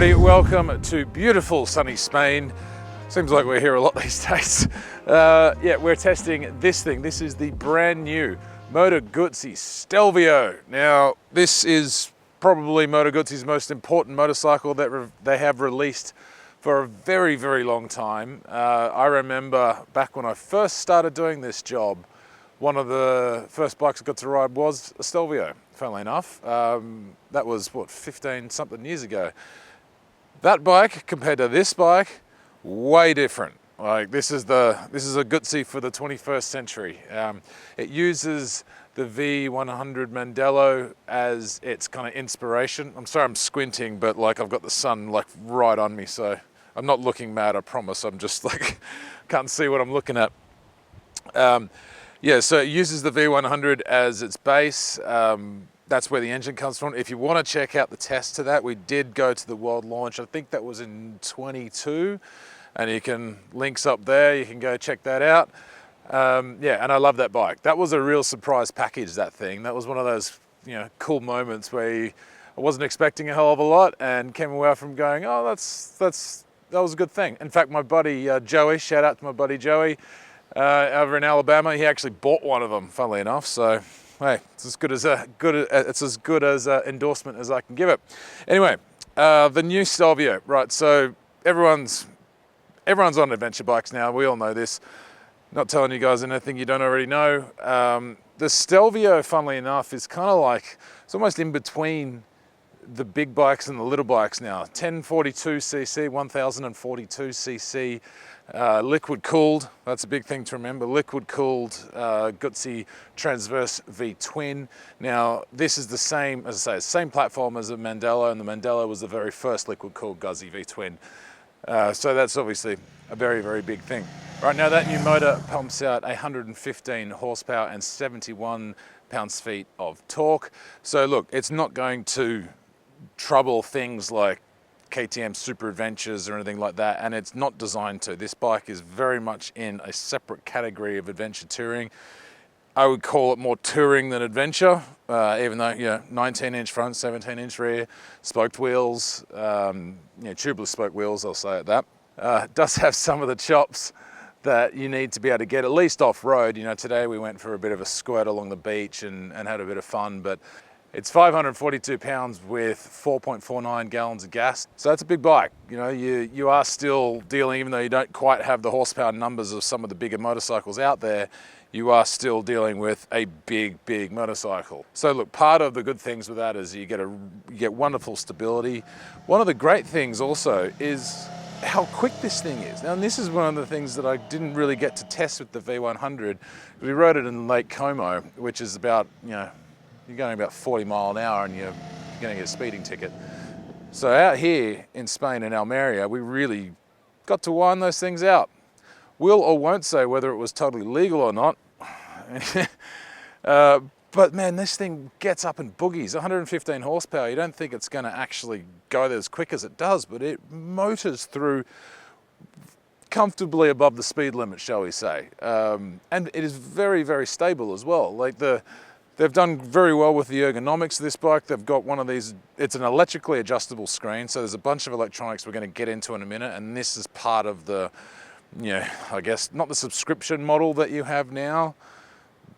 everybody, welcome to beautiful sunny Spain. Seems like we're here a lot these days. Yeah, we're testing this thing. This is the brand new Moto Guzzi Stelvio. Now, this is probably Moto Guzzi's most important motorcycle that they have released for a very, very long time. I remember back when I first started doing this job, one of the first bikes I got to ride was a Stelvio, funnily enough. That was, what, 15 something years ago. That bike compared to this bike, way different. Like this is a Guzzi for the 21st century. It uses the V100 Mandello as its kind of inspiration. I'm sorry I'm squinting, but like I've got the sun like right on me, so I'm not looking mad, I promise. I'm just like, can't see what I'm looking at. Yeah, so it uses the V100 as its base. That's where the engine comes from. If you want to check out the test to that, we did go to the world launch. I think that was in 22, and you can, links up there, you can go check that out. Yeah, and I love that bike. That was a real surprise package, that thing. That was one of those, cool moments where I wasn't expecting a hell of a lot and came away from going, oh, that was a good thing. In fact, my buddy Joey, shout out to my buddy Joey, over in Alabama, he actually bought one of them, funnily enough. So, hey, it's as good as endorsement as I can give it. Anyway, the new Stelvio, right? So everyone's on adventure bikes now. We all know this. Not telling you guys anything you don't already know. The Stelvio, funnily enough, is kind of like, it's almost in between the big bikes and the little bikes now. 1042cc, 1042cc, liquid cooled. That's a big thing to remember. Liquid cooled Guzzi Transverse V Twin. Now this is the same, as I say, same platform as the Mandello, and the Mandello was the very first liquid cooled Guzzi V Twin. So that's obviously a very, very big thing. Right now, that new motor pumps out 115 horsepower and 71 pounds-feet of torque. So look, it's not going to trouble things like KTM Super Adventures or anything like that, and it's not designed to. This bike is very much in a separate category of adventure touring. I would call it more touring than adventure, even though, 19-inch front, 17-inch rear, spoked wheels, tubeless spoke wheels, I'll say it that. It does have some of the chops that you need to be able to get at least off-road. Today we went for a bit of a squirt along the beach and had a bit of fun, but it's 542 pounds with 4.49 gallons of gas. So that's a big bike. You are still dealing, even though you don't quite have the horsepower numbers of some of the bigger motorcycles out there, you are still dealing with a big, big motorcycle. So look, part of the good things with that is you get wonderful stability. One of the great things also is how quick this thing is. Now, and this is one of the things that I didn't really get to test with the V100. We rode it in Lake Como, which is about, you're going about 40 mile an hour and you're going to get a speeding ticket. So out here in Spain, in Almeria, we really got to wind those things out. Will or won't say whether it was totally legal or not. But man, this thing gets up in boogies, 115 horsepower. You don't think it's going to actually go there as quick as it does, but it motors through comfortably above the speed limit, shall we say. And it is very, very stable as well. Like they've done very well with the ergonomics of this bike. They've got one of these, it's an electrically adjustable screen, so there's a bunch of electronics we're going to get into in a minute, and this is part of the, I guess, not the subscription model that you have now,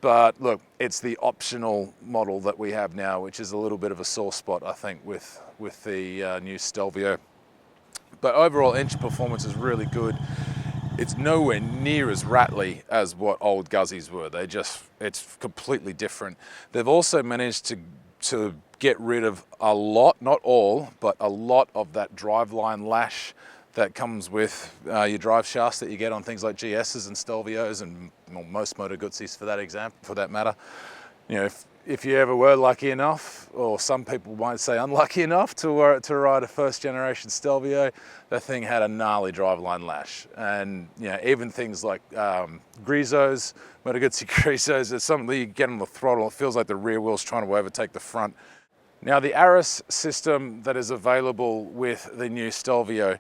but look, it's the optional model that we have now, which is a little bit of a sore spot, I think, with the new Stelvio. But overall, engine performance is really good. It's nowhere near as rattly as what old Guzzis were. It's completely different. They've also managed to get rid of a lot, not all, but a lot of that driveline lash that comes with your drive shafts that you get on things like GSs and Stelvios and most Moto Guzzis for that matter. If you ever were lucky enough, or some people might say unlucky enough, to ride a first generation Stelvio, that thing had a gnarly driveline lash. And even things like Grisos, Moto Guzzi Grisos, there's something you get on the throttle, it feels like the rear wheel's trying to overtake the front. Now the ARIS system that is available with the new Stelvio,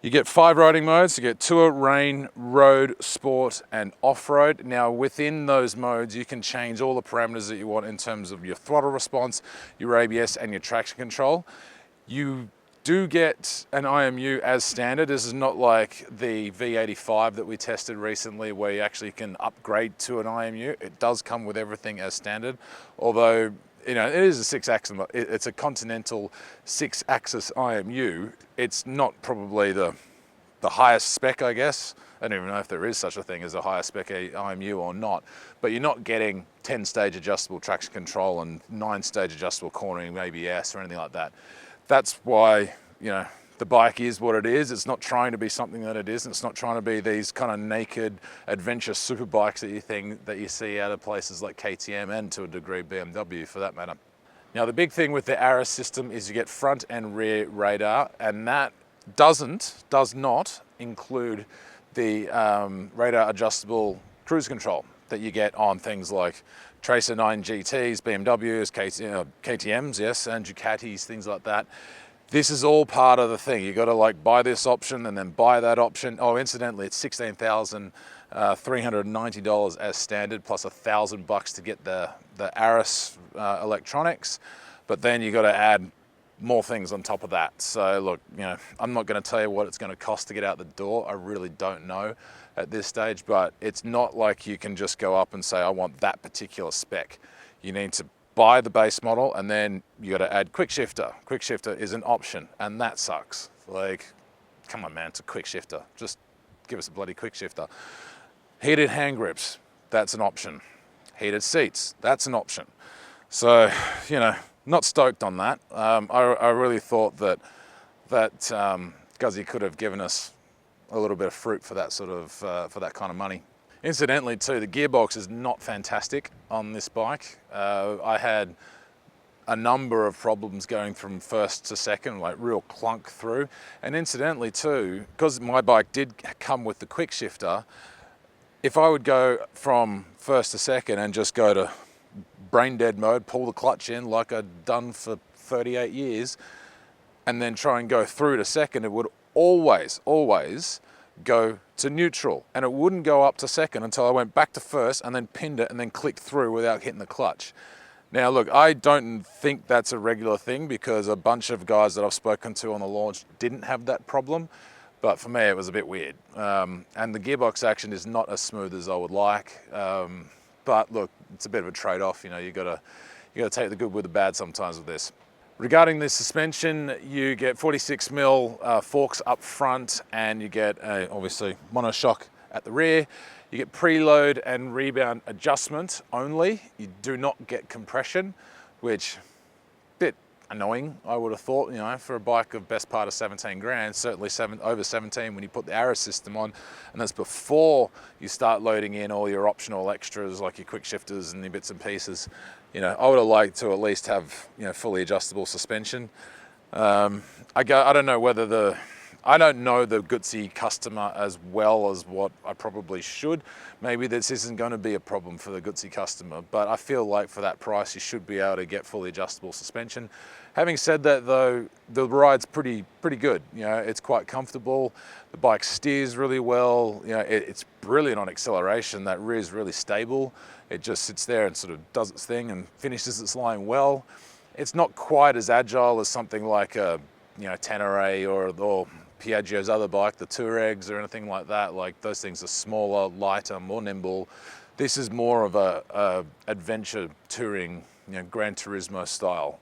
you get 5 riding modes. You get Tour, Rain, Road, Sport, and Off-Road. Now within those modes, you can change all the parameters that you want in terms of your throttle response, your ABS, and your traction control. You do get an IMU as standard. This is not like the V85 that we tested recently where you actually can upgrade to an IMU. It does come with everything as standard, although it is a 6-axis, it's a Continental 6-axis IMU. It's not probably the highest spec, I guess. I don't even know if there is such a thing as a higher spec IMU or not, but you're not getting 10-stage adjustable traction control and 9-stage adjustable cornering, ABS or anything like that. That's why, the bike is what it is. It's not trying to be something that it isn't. It's not trying to be these kind of naked adventure super bikes that you see out of places like KTM and to a degree BMW for that matter. Now the big thing with the ARIS system is you get front and rear radar, and that does not include the radar adjustable cruise control that you get on things like Tracer 9 GTs, BMWs, KTMs, yes, and Ducatis, things like that. This is all part of the thing. You got to buy this option and then buy that option. Oh, incidentally, it's $16,390 as standard, plus $1,000 to get the ARIS electronics. But then you got to add more things on top of that. So look, I'm not going to tell you what it's going to cost to get out the door. I really don't know at this stage, but it's not like you can just go up and say, I want that particular spec. You need to buy the base model, and then you got to add quick shifter. Quick shifter is an option, and that sucks. Come on, man, it's a quick shifter. Just give us a bloody quick shifter. Heated hand grips, that's an option. Heated seats, that's an option. So, not stoked on that. I really thought that Guzzi could have given us a little bit of fruit for that for that kind of money. Incidentally too, the gearbox is not fantastic on this bike. I had a number of problems going from first to second, real clunk through. And incidentally too, because my bike did come with the quick shifter, if I would go from first to second and just go to brain dead mode, pull the clutch in like I'd done for 38 years, and then try and go through to second, it would always go to neutral, and it wouldn't go up to second until I went back to first and then pinned it and then clicked through without hitting the clutch. Now look, I don't think that's a regular thing because a bunch of guys that I've spoken to on the launch didn't have that problem, but for me it was a bit weird. And the gearbox action is not as smooth as I would like, but look, it's a bit of a trade-off. You gotta take the good with the bad sometimes with this. Regarding the suspension, you get 46mm forks up front, and you get obviously monoshock at the rear. You get preload and rebound adjustment only. You do not get compression, which bit annoying, I would have thought, for a bike of best part of 17 grand, certainly over 17 when you put the ARIS system on, and that's before you start loading in all your optional extras like your quick shifters and your bits and pieces. I would have liked to at least have, fully adjustable suspension. I don't know I don't know the Guzzi customer as well as what I probably should. Maybe this isn't going to be a problem for the Guzzi customer, but I feel like for that price, you should be able to get fully adjustable suspension. Having said that though, the ride's pretty good. It's quite comfortable. The bike steers really well. It's brilliant on acceleration. That rear is really stable. It just sits there and sort of does its thing and finishes its line well. It's not quite as agile as something like a Tenere or Piaggio's other bike, the Touaregs or anything like that. Those things are smaller, lighter, more nimble. This is more of a adventure touring, Gran Turismo style.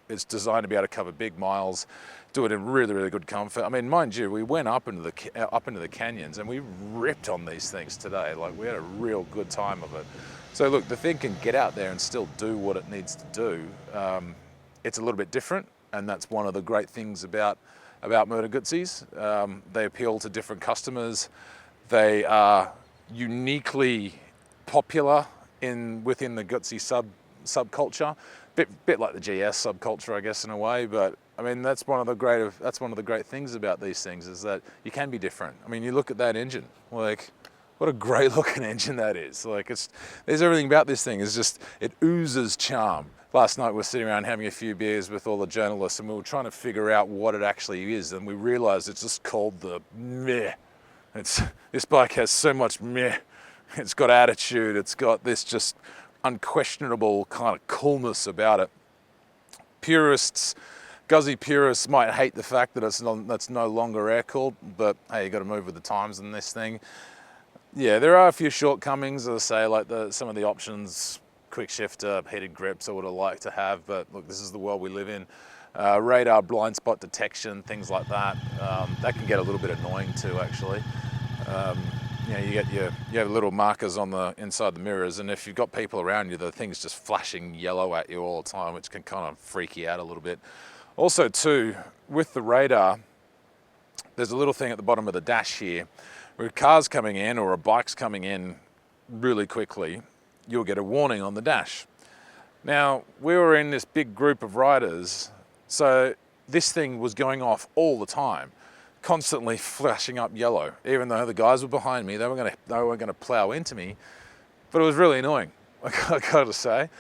It's designed to be able to cover big miles, do it in really, really good comfort. I mean, mind you, we went up into the canyons and we ripped on these things today. We had a real good time of it. So look, the thing can get out there and still do what it needs to do. It's a little bit different, and that's one of the great things about Moto Guzzis. They appeal to different customers. They are uniquely popular within the Guzzi subculture, bit like the GS subculture, I guess, in a way. But I mean, that's one of the great things about these things, is that you can be different. I mean, you look at that engine, what a great looking engine that is. There's everything about this thing. It oozes charm. Last night we were sitting around having a few beers with all the journalists, and we were trying to figure out what it actually is, and we realized it's just called the meh. This bike has so much meh. It's got attitude. It's got this just unquestionable kind of coolness about it. Purists Guzzi purists might hate the fact that that's no longer air-cooled, but hey, you got to move with the times in this thing. Yeah, there are a few shortcomings, as I say, like some of the options, quick shifter, heated grips I would have liked to have, but look, this is the world we live in. Radar blind spot detection, things like that. That can get a little bit annoying too, actually. You know, you have little markers on the inside the mirrors, and if you've got people around you, the thing's just flashing yellow at you all the time, which can kind of freak you out a little bit. Also too, with the radar, there's a little thing at the bottom of the dash here, where a car's coming in or a bike's coming in really quickly, you'll get a warning on the dash. Now, we were in this big group of riders, so this thing was going off all the time, constantly flashing up yellow. Even though the guys were behind me, they weren't going to plow into me, but it was really annoying, I gotta say.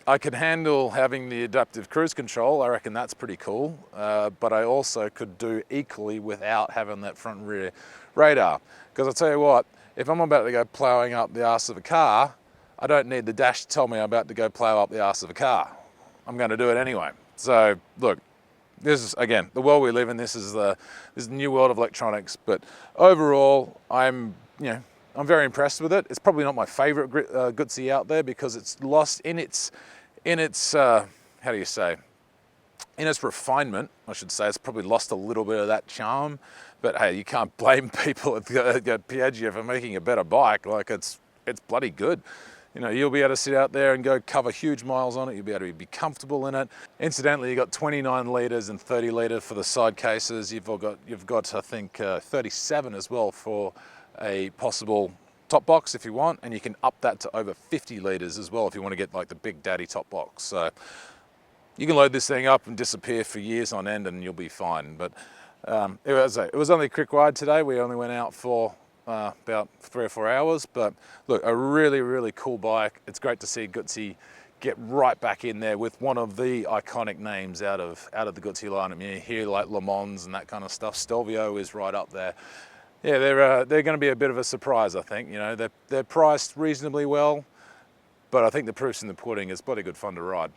I could handle having the adaptive cruise control. I reckon that's pretty cool. But I also could do equally without having that front and rear radar. Because I'll tell you what, if I'm about to go plowing up the arse of a car, I don't need the dash to tell me I'm about to go plow up the arse of a car. I'm going to do it anyway. So look, this is, again, the world we live in. This is the new world of electronics. But overall, I'm very impressed with it. It's probably not my favorite Guzzi out there because it's lost in its how do you say, in its refinement, I should say. It's probably lost a little bit of that charm, but hey, you can't blame people at Piaggio for making a better bike. Like, it's bloody good. You know, you'll be able to sit out there and go cover huge miles on it. You'll be able to be comfortable in it. Incidentally, you've got 29 litres and 30 litre for the side cases. You've got I think 37 as well for a possible top box if you want, and you can up that to over 50 litres as well if you want to get like the big daddy top box. So you can load this thing up and disappear for years on end and you'll be fine. But it was only a quick ride today. We only went out for about 3 or 4 hours, but look, a really, really cool bike. It's great to see Guzzi get right back in there with one of the iconic names out of the Guzzi line. I mean, you hear like Le Mans and that kind of stuff. Stelvio is right up there. Yeah, they're going to be a bit of a surprise, I think. You know, they're priced reasonably well, but I think the proof's in the pudding. It's bloody good fun to ride.